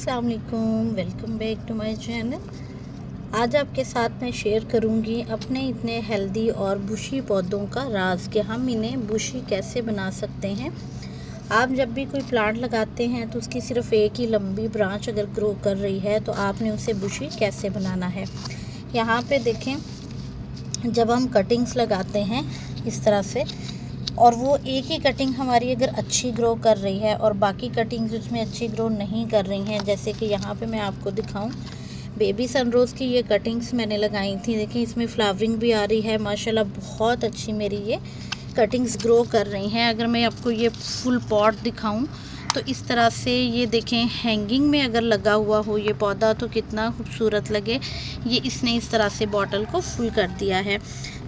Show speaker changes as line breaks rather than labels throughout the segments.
अस्सलाम वालेकुम, welcome back to my channel. आज आपके साथ मैं शेयर करूंगी अपने इतने हेल्दी और बुशी पौधों का राज कि हम इन्हें बुशी कैसे बना सकते हैं। आप जब भी कोई प्लांट लगाते हैं तो उसकी सिर्फ एक ही लंबी ब्रांच अगर ग्रो कर रही है तो आपने उसे बुशी कैसे बनाना है। यहाँ पे देखें, जब हम कटिंग्स लगाते हैं इस तरह से और वो एक ही कटिंग हमारी अगर अच्छी ग्रो कर रही है और बाकी कटिंग्स उसमें अच्छी ग्रो नहीं कर रही हैं, जैसे कि यहाँ पे मैं आपको दिखाऊं, बेबी सनरोज़ की ये कटिंग्स मैंने लगाई थी। देखिए इसमें फ्लावरिंग भी आ रही है, माशाल्लाह बहुत अच्छी मेरी ये कटिंग्स ग्रो कर रही हैं। अगर मैं आपको ये फुल पॉट दिखाऊं तो इस तरह से ये देखें, हैंगिंग में अगर लगा हुआ हो ये पौधा तो कितना खूबसूरत लगे। ये इसने इस तरह से बॉटल को फुल कर दिया है।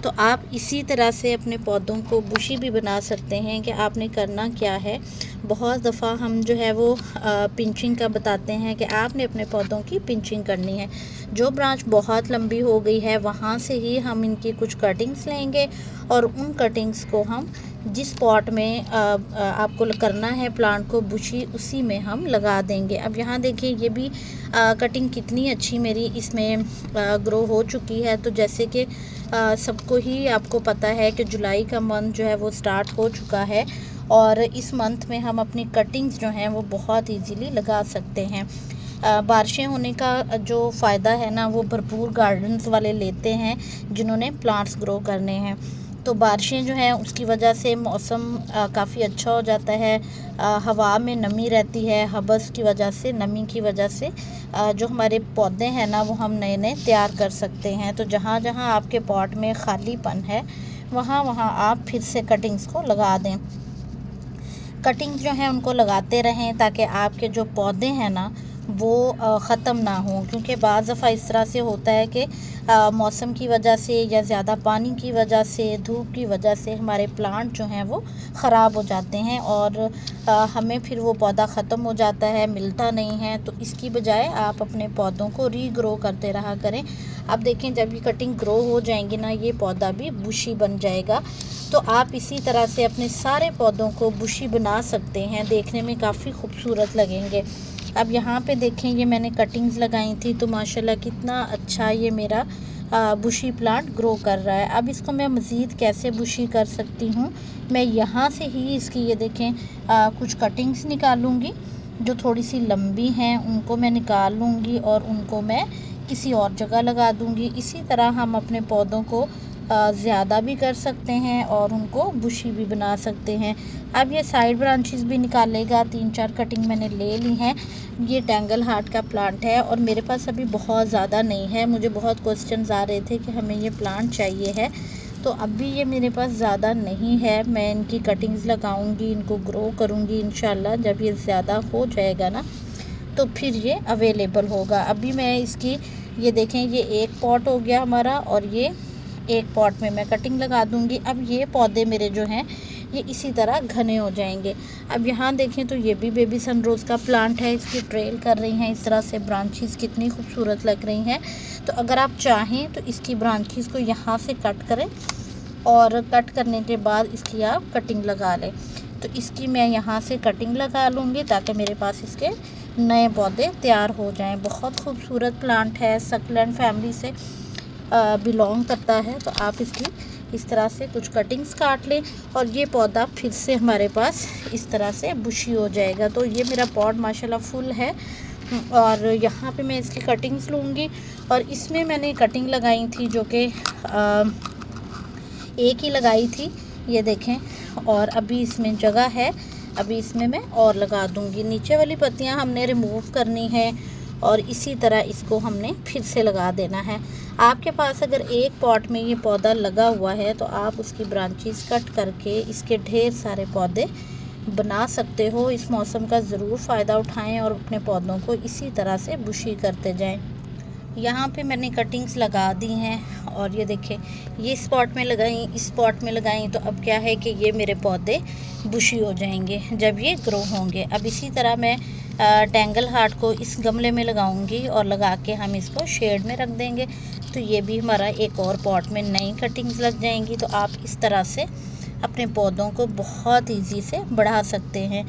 तो आप इसी तरह से अपने पौधों को बुशी भी बना सकते हैं। कि आपने करना क्या है, बहुत दफ़ा हम जो है वो पिंचिंग का बताते हैं कि आपने अपने पौधों की पिंचिंग करनी है। जो ब्रांच बहुत लंबी हो गई है वहाँ से ही हम इनकी कुछ कटिंग्स लेंगे और उन कटिंग्स को हम जिस पॉट में आपको करना है प्लांट को बुशी, उसी में हम लगा देंगे। अब यहाँ देखिए ये भी कटिंग कितनी अच्छी मेरी इसमें ग्रो हो चुकी है। तो जैसे कि सबको ही आपको पता है कि जुलाई का मंथ जो है वो स्टार्ट हो चुका है और इस मंथ में हम अपनी कटिंग्स जो हैं वो बहुत इजीली लगा सकते हैं। बारिशें होने का जो फ़ायदा है ना वो भरपूर गार्डन्स वाले लेते हैं जिन्होंने प्लांट्स ग्रो करने हैं। तो बारिशें जो हैं उसकी वजह से मौसम काफ़ी अच्छा हो जाता है, हवा में नमी रहती है, हबस की वजह से, नमी की वजह से जो हमारे पौधे हैं ना वो हम नए नए तैयार कर सकते हैं। तो जहाँ जहाँ आपके पॉट में खालीपन है वहाँ वहाँ आप फिर से कटिंग्स को लगा दें। कटिंग्स जो हैं उनको लगाते रहें ताकि आपके जो पौधे हैं ना वो ख़त्म ना हो। क्योंकि बाज़ दफ़ा इस तरह से होता है कि मौसम की वजह से या ज़्यादा पानी की वजह से, धूप की वजह से हमारे प्लांट जो हैं वो ख़राब हो जाते हैं और हमें फिर वो पौधा ख़त्म हो जाता है, मिलता नहीं है। तो इसकी बजाय आप अपने पौधों को रीग्रो करते रहा करें। अब देखें, जब ये कटिंग ग्रो हो जाएंगी ना ये पौधा भी बुशी बन जाएगा। तो आप इसी तरह से अपने सारे पौधों को बुशी बना सकते हैं, देखने में काफ़ी खूबसूरत लगेंगे। अब यहाँ पे देखें, ये मैंने कटिंग्स लगाई थी तो माशाल्लाह कितना अच्छा ये मेरा बुशी प्लांट ग्रो कर रहा है। अब इसको मैं मज़ीद कैसे बुशी कर सकती हूँ, मैं यहाँ से ही इसकी ये देखें कुछ कटिंग्स निकालूँगी जो थोड़ी सी लंबी हैं, उनको मैं निकाल लूँगी और उनको मैं किसी और जगह लगा दूँगी। इसी तरह हम अपने पौधों को ज़्यादा भी कर सकते हैं और उनको बुशी भी बना सकते हैं। अब ये साइड ब्रांचेस भी निकालेगा, 3-4 कटिंग मैंने ले ली हैं। ये टेंगल हार्ट का प्लांट है और मेरे पास अभी बहुत ज़्यादा नहीं है। मुझे बहुत क्वेश्चंस आ रहे थे कि हमें ये प्लांट चाहिए है, तो अभी ये मेरे पास ज़्यादा नहीं है। मैं इनकी कटिंग्स लगाऊंगी, इनको ग्रो करूंगी इंशाल्लाह। जब ये ज़्यादा हो जाएगा ना तो फिर ये अवेलेबल होगा। अभी मैं इसकी ये देखें, ये एक पॉट हो गया हमारा और ये एक पॉट में मैं कटिंग लगा दूंगी। अब ये पौधे मेरे जो हैं ये इसी तरह घने हो जाएंगे। अब यहाँ देखें तो ये भी बेबी सनरोज़ का प्लांट है, इसकी ट्रेल कर रही हैं इस तरह से ब्रांचेस, कितनी खूबसूरत लग रही हैं। तो अगर आप चाहें तो इसकी ब्रांचेस को यहाँ से कट करें और कट करने के बाद इसकी आप कटिंग लगा लें। तो इसकी मैं यहाँ से कटिंग लगा लूँगी ताकि मेरे पास इसके नए पौधे तैयार हो जाएँ। बहुत खूबसूरत प्लांट है, सक्लेंट फैमिली से बिलोंग करता है। तो आप इसकी इस तरह से कुछ कटिंग्स काट लें और ये पौधा फिर से हमारे पास इस तरह से बुशी हो जाएगा। तो ये मेरा पॉट माशाल्लाह फुल है और यहाँ पे मैं इसकी कटिंग्स लूँगी और इसमें मैंने कटिंग लगाई थी जो कि एक ही लगाई थी, ये देखें। और अभी इसमें जगह है, अभी इसमें मैं और लगा दूँगी। नीचे वाली पत्तियाँ हमने रिमूव करनी है और इसी तरह इसको हमने फिर से लगा देना है। आपके पास अगर एक पॉट में ये पौधा लगा हुआ है तो आप उसकी ब्रांचेस कट करके इसके ढेर सारे पौधे बना सकते हो। इस मौसम का ज़रूर फ़ायदा उठाएं और अपने पौधों को इसी तरह से बुशी करते जाएं। यहाँ पे मैंने कटिंग्स लगा दी हैं और ये देखें, ये इस पॉट में लगाई, इस पॉट में लगाई। तो अब क्या है कि ये मेरे पौधे बुशी हो जाएंगे जब ये ग्रो होंगे। अब इसी तरह मैं टेंगल हार्ट को इस गमले में लगाऊंगी और लगा के हम इसको शेड में रख देंगे। तो ये भी हमारा एक और पॉट में नई कटिंग्स लग जाएंगी। तो आप इस तरह से अपने पौधों को बहुत इजी से बढ़ा सकते हैं।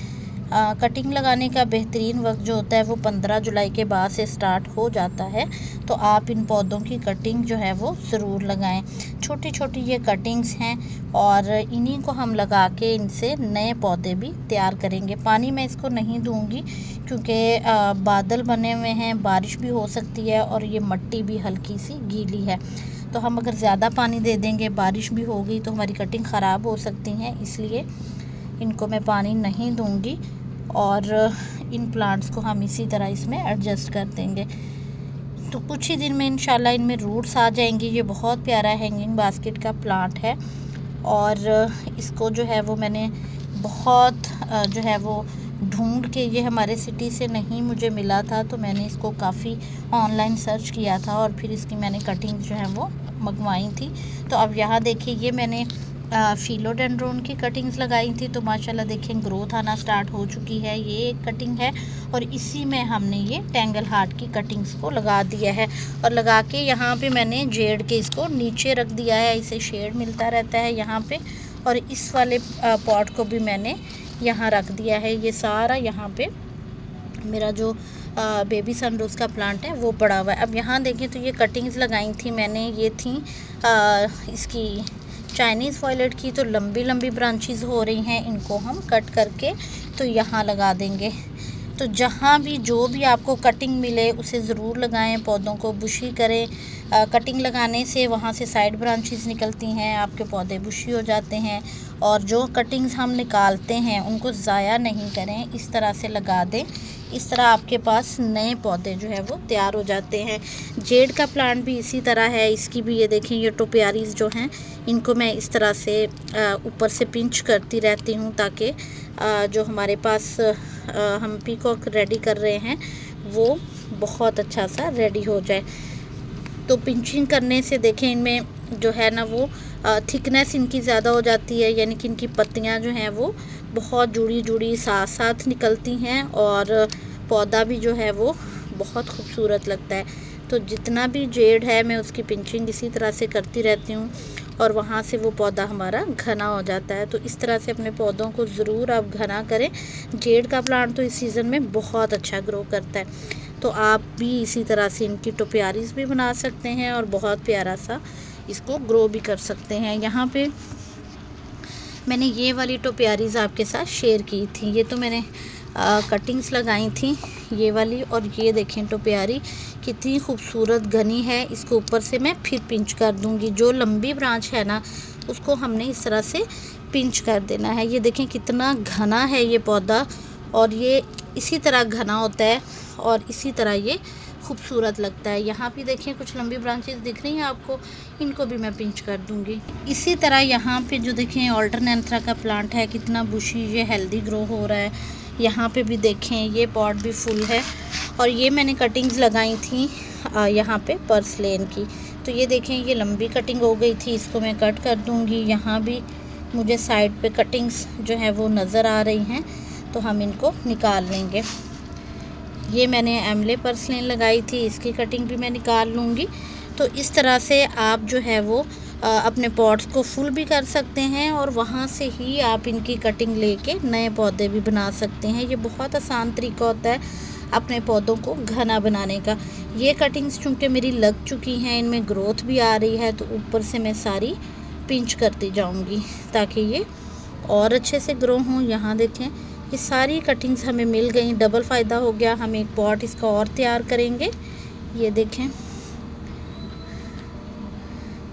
कटिंग लगाने का बेहतरीन वक्त जो होता है वो 15 जुलाई के बाद से स्टार्ट हो जाता है। तो आप इन पौधों की कटिंग जो है वो ज़रूर लगाएं। छोटी छोटी ये कटिंग्स हैं और इन्हीं को हम लगा के इनसे नए पौधे भी तैयार करेंगे। पानी मैं इसको नहीं दूंगी क्योंकि बादल बने हुए हैं, बारिश भी हो सकती है और ये मिट्टी भी हल्की सी गीली है। तो हम अगर ज़्यादा पानी दे देंगे, बारिश भी हो गई तो हमारी कटिंग ख़राब हो सकती है, इसलिए इनको मैं पानी नहीं दूंगी और इन प्लांट्स को हम इसी तरह इसमें एडजस्ट कर देंगे। तो कुछ ही दिन में इंशाल्लाह इनमें रूट्स आ जाएंगी। ये बहुत प्यारा हैंगिंग बास्केट का प्लांट है और इसको जो है वो मैंने बहुत जो है वो ढूंढ के, ये हमारे सिटी से नहीं मुझे मिला था, तो मैंने इसको काफ़ी ऑनलाइन सर्च किया था और फिर इसकी मैंने कटिंग जो है वो मंगवाई थी। तो अब यहाँ देखिए ये मैंने फिलोडेंड्रोन की कटिंग्स लगाई थी, तो माशाल्लाह देखें ग्रोथ आना स्टार्ट हो चुकी है। ये एक कटिंग है और इसी में हमने ये टेंगल हार्ट की कटिंग्स को लगा दिया है और लगा के यहाँ पे मैंने जेड़ के इसको नीचे रख दिया है, इसे शेड मिलता रहता है यहाँ पे। और इस वाले पॉट को भी मैंने यहाँ रख दिया है। ये सारा यहाँ पे मेरा जो बेबी सनरोज़ का प्लांट है वो पड़ा हुआ है। अब यहाँ देखें तो ये कटिंग्स लगाई थी मैंने, ये थी इसकी चाइनीज़ वॉयलेट की, तो लंबी लंबी ब्रांचेस हो रही हैं, इनको हम कट करके तो यहाँ लगा देंगे। तो जहाँ भी जो भी आपको कटिंग मिले उसे ज़रूर लगाएं, पौधों को बुशी करें। कटिंग लगाने से वहाँ से साइड ब्रांचेस निकलती हैं, आपके पौधे बुशी हो जाते हैं। और जो कटिंग्स हम निकालते हैं उनको ज़ाया नहीं करें, इस तरह से लगा दें, इस तरह आपके पास नए पौधे जो है वो तैयार हो जाते हैं। जेड का प्लांट भी इसी तरह है, इसकी भी ये देखें ये टोपियारीज जो हैं इनको मैं इस तरह से ऊपर से पिंच करती रहती हूँ ताकि जो हमारे पास हम पीकॉक रेडी कर रहे हैं वो बहुत अच्छा सा रेडी हो जाए। तो पिंचिंग करने से देखें इनमें जो है ना वो थिकनेस इनकी ज़्यादा हो जाती है, यानी कि इनकी पत्तियां जो हैं वो बहुत जुड़ी जुड़ी साथ साथ निकलती हैं और पौधा भी जो है वो बहुत खूबसूरत लगता है। तो जितना भी जेड है मैं उसकी पिंचिंग इसी तरह से करती रहती हूँ और वहाँ से वो पौधा हमारा घना हो जाता है। तो इस तरह से अपने पौधों को ज़रूर आप घना करें। जेड का प्लांट तो इस सीज़न में बहुत अच्छा ग्रो करता है, तो आप भी इसी तरह से इनकी टोपियारीज भी बना सकते हैं और बहुत प्यारा सा इसको ग्रो भी कर सकते हैं। यहाँ पे मैंने ये वाली टोपियारीज आपके साथ शेयर की थी, ये तो मैंने कटिंग्स लगाई थी ये वाली, और ये देखें टोपियारी कितनी खूबसूरत घनी है। इसको ऊपर से मैं फिर पिंच कर दूंगी, जो लंबी ब्रांच है ना उसको हमने इस तरह से पिंच कर देना है। ये देखें कितना घना है ये पौधा और ये इसी तरह घना होता है और इसी तरह ये खूबसूरत लगता है। यहाँ भी देखें कुछ लंबी ब्रांचेस दिख रही हैं आपको, इनको भी मैं पिंच कर दूंगी। इसी तरह यहाँ पे जो देखें ऑल्टरनेंथ्रा का प्लांट है, कितना बुशी ये हेल्दी ग्रो हो रहा है। यहाँ पे भी देखें ये पॉट भी फुल है और ये मैंने कटिंग्स लगाई थी यहाँ पे पर्सलेन की। तो ये देखें ये लंबी कटिंग हो गई थी, इसको मैं कट कर दूँगी। यहाँ भी मुझे साइड पे कटिंग्स जो है वो नज़र आ रही हैं, तो हम इनको निकाल लेंगे। ये मैंने एमले पर्सलेन लगाई थी, इसकी कटिंग भी मैं निकाल लूँगी। तो इस तरह से आप जो है वो अपने पॉट्स को फुल भी कर सकते हैं और वहाँ से ही आप इनकी कटिंग लेके नए पौधे भी बना सकते हैं। ये बहुत आसान तरीका होता है अपने पौधों को घना बनाने का। ये कटिंग्स चूँकि मेरी लग चुकी हैं, इनमें ग्रोथ भी आ रही है, तो ऊपर से मैं सारी पिंच करती जाऊँगी ताकि ये और अच्छे से ग्रो हों। यहाँ देखें ये सारी कटिंग्स हमें मिल गई, डबल फ़ायदा हो गया। हम एक पॉट इसका और तैयार करेंगे, ये देखें,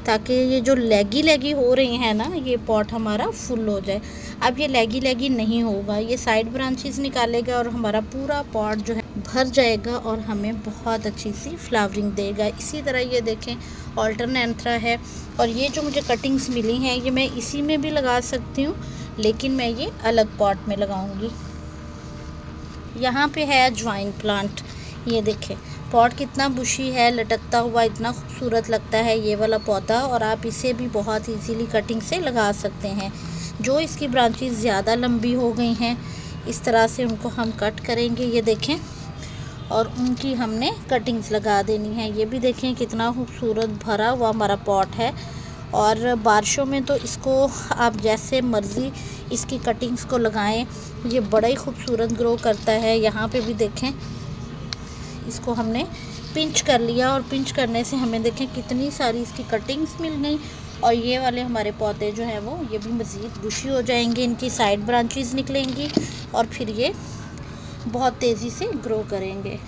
ताकि ये जो लेगी हो रही हैं ना ये पॉट हमारा फुल हो जाए। अब ये लेगी नहीं होगा, ये साइड ब्रांचेस निकालेगा और हमारा पूरा पॉट जो है भर जाएगा और हमें बहुत अच्छी सी फ्लावरिंग देगा। इसी तरह ये देखें ऑल्टरनेंथ्रा है और ये जो मुझे कटिंग्स मिली हैं ये मैं इसी में भी लगा सकती हूँ, लेकिन मैं ये अलग पॉट में लगाऊंगी। यहाँ पे है अजवाइन प्लांट, ये देखें पॉट कितना बुशी है, लटकता हुआ इतना खूबसूरत लगता है ये वाला पौधा, और आप इसे भी बहुत इजीली कटिंग से लगा सकते हैं। जो इसकी ब्रांचेस ज़्यादा लंबी हो गई हैं इस तरह से उनको हम कट करेंगे, ये देखें, और उनकी हमने कटिंग्स लगा देनी है। ये भी देखें कितना खूबसूरत भरा हुआ हमारा पॉट है और बारिशों में तो इसको आप जैसे मर्ज़ी इसकी कटिंग्स को लगाएं, ये बड़ा ही खूबसूरत ग्रो करता है। यहाँ पे भी देखें, इसको हमने पिंच कर लिया और पिंच करने से हमें देखें कितनी सारी इसकी कटिंग्स मिल गई। और ये वाले हमारे पौधे जो हैं वो ये भी मज़ीद बुशी हो जाएंगे, इनकी साइड ब्रांचेस निकलेंगी और फिर ये बहुत तेज़ी से ग्रो करेंगे।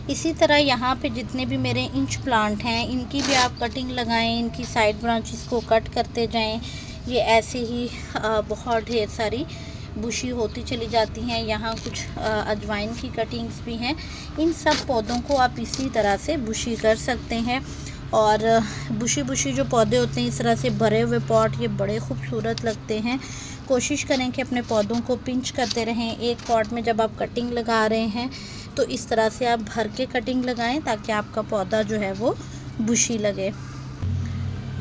इसी तरह यहाँ पे जितने भी मेरे इंच प्लांट हैं इनकी भी आप कटिंग लगाएं, इनकी साइड ब्रांचेस को कट करते जाएं। ये ऐसे ही बहुत ढेर सारी बुशी होती चली जाती हैं। यहाँ कुछ अजवाइन की कटिंग्स भी हैं। इन सब पौधों को आप इसी तरह से बुशी कर सकते हैं। और बुशी जो पौधे होते हैं इस तरह से भरे हुए पॉट, ये बड़े खूबसूरत लगते हैं। कोशिश करें कि अपने पौधों को पिंच करते रहें। एक पॉट में जब आप कटिंग लगा रहे हैं तो इस तरह से आप भर के कटिंग लगाएं ताकि आपका पौधा जो है वो बुशी लगे।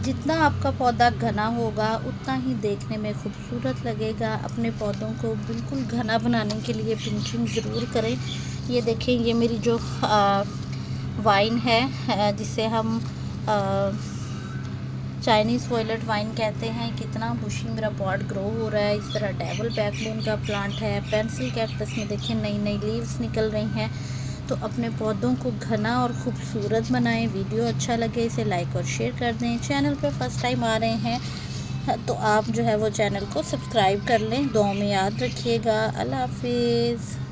जितना आपका पौधा घना होगा उतना ही देखने में खूबसूरत लगेगा। अपने पौधों को बिल्कुल घना बनाने के लिए पिंचिंग ज़रूर करें। ये देखें, ये मेरी जो वाइन है जिसे हम चाइनीज़ वॉयलेट वाइन कहते हैं, कितना बुशी मेरा पॉट ग्रो हो रहा है। इस तरह डेवल बैकबोन का प्लांट है। पेंसिल कैक्टस में देखिए नई नई लीव्स निकल रही हैं। तो अपने पौधों को घना और ख़ूबसूरत बनाएं। वीडियो अच्छा लगे इसे लाइक और शेयर कर दें। चैनल पे फर्स्ट टाइम आ रहे हैं तो आप जो है वो चैनल को सब्सक्राइब कर लें। दुआ में याद रखिएगा। अल्लाह हाफिज़।